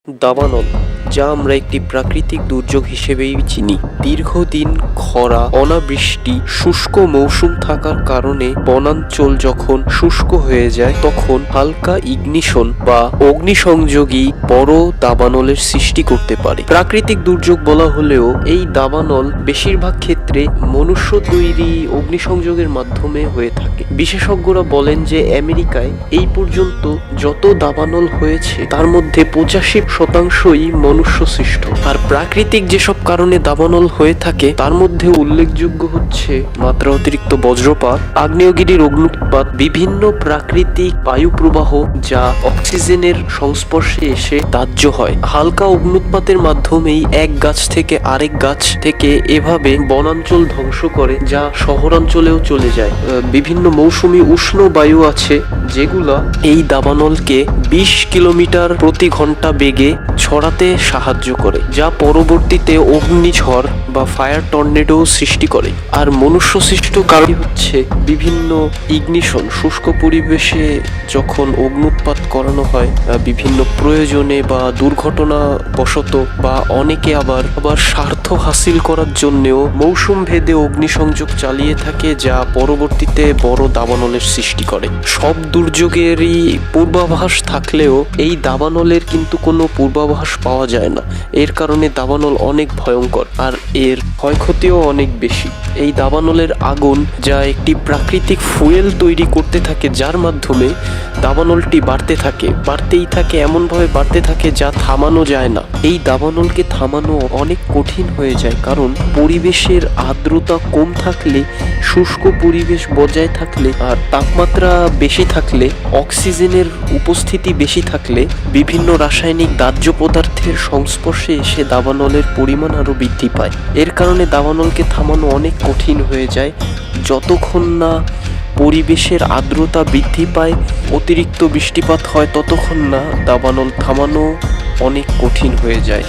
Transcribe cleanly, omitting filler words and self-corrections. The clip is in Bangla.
দাবানল, যা আমরা একটি প্রাকৃতিক দুর্যোগ হিসেবেই চিনি, দীর্ঘদিন খরা, অনাবৃষ্টি, শুষ্ক মৌসুম থাকার কারণে বনাঞ্চল যখন শুষ্ক হয়ে যায় তখন হালকা ইগনিশন বা অগ্নিসংযোগী বড় দাবানলের সৃষ্টি করতে পারে। প্রাকৃতিক দুর্যোগ বলা হলেও এই দাবানল বেশিরভাগ ক্ষেত্রে মনুষ্য তৈরি অগ্নিসংযোগের মাধ্যমে হয়ে থাকে। বিশেষজ্ঞরা বলেন যে আমেরিকায় এই পর্যন্ত যত দাবানল হয়েছে তার মধ্যে 85%ই মনুষ্য সৃষ্ট। আর প্রাকৃতিক যেসব কারণে দাবানল হয়ে থাকে তার মধ্যে উল্লেখযোগ্য হচ্ছে মাত্রা অতিরিক্ত বজ্রপাত, আগ্নেয়গিরির অগ্নুৎপাত, বিভিন্ন প্রাকৃতিক বায়ু প্রবাহ যা অক্সিজেনের সংস্পর্শে এসে দাহ্য হয়, হালকা অগ্নুৎপাতের মাধ্যমেই এক গাছ থেকে আরেক গাছ থেকে এভাবে বনাঞ্চল ধ্বংস করে যা শহরাঞ্চলেও চলে যায়। বিভিন্ন মৌসুমী উষ্ণ বায়ু আছে যেগুলা এই দাবানলকে 20 কিলোমিটার প্রতি ঘন্টা বেগে ছড়াতে সাহায্য করে, যা পরবর্তীতে অগ্নিঝড় বা ফায়ার টর্নেডো সৃষ্টি করে। আর মনুষ্য সৃষ্ট কারণ হচ্ছে বিভিন্ন ইগনিশন, শুষ্ক পরিবেশে যখন অগ্নুৎপাত করানো হয় বিভিন্ন প্রয়োজনে বা দুর্ঘটনা বশত, বা অনেকে আবার স্বার্থ হাসিল করার জন্যেও মৌসুম ভেদে অগ্নিসংযোগ চালিয়ে থাকে, যা পরবর্তীতে বড় দাবানলের সৃষ্টি করে। সব দুর্যোগেরই পূর্বাভাস থাকলেও এই দাবানলের কিন্তু কোনো পূর্বাভাস পাওয়া যায় না। এর কারণে দাবানল অনেক ভয়ঙ্কর আর এর ক্ষয়ক্ষতিও অনেক বেশি। এই দাবানলের আগুন যা একটি প্রাকৃতিক ফুয়েল তৈরি করতে থাকে, যার মাধ্যমে দাবানলটি বাড়তেই থাকে এমনভাবে বাড়তে থাকে যা থামানো যায় না। এই দাবানলকে থামানো অনেক কঠিন হয়ে যায়, কারণ পরিবেশের আর্দ্রতা কম থাকলে, শুষ্ক পরিবেশ বজায় থাকলে আর তাপমাত্রা বেশি থাকলে, অক্সিজেনের উপস্থিতি বেশি থাকলে বিভিন্ন রাসায়নিক দাহ্য পদার্থের সংস্পর্শে এসে দাবানলের পরিমাণ আরো বৃদ্ধি পায়। এর কারণে দাবানলকে থামানো অনেক কঠিন হয়ে যায়। যতক্ষণ না পরিবেশের আর্দ্রতা বৃদ্ধি পায়, অতিরিক্ত বৃষ্টিপাত হয়, ততক্ষণ না দাবানল থামানো অনেক কঠিন হয়ে যায়।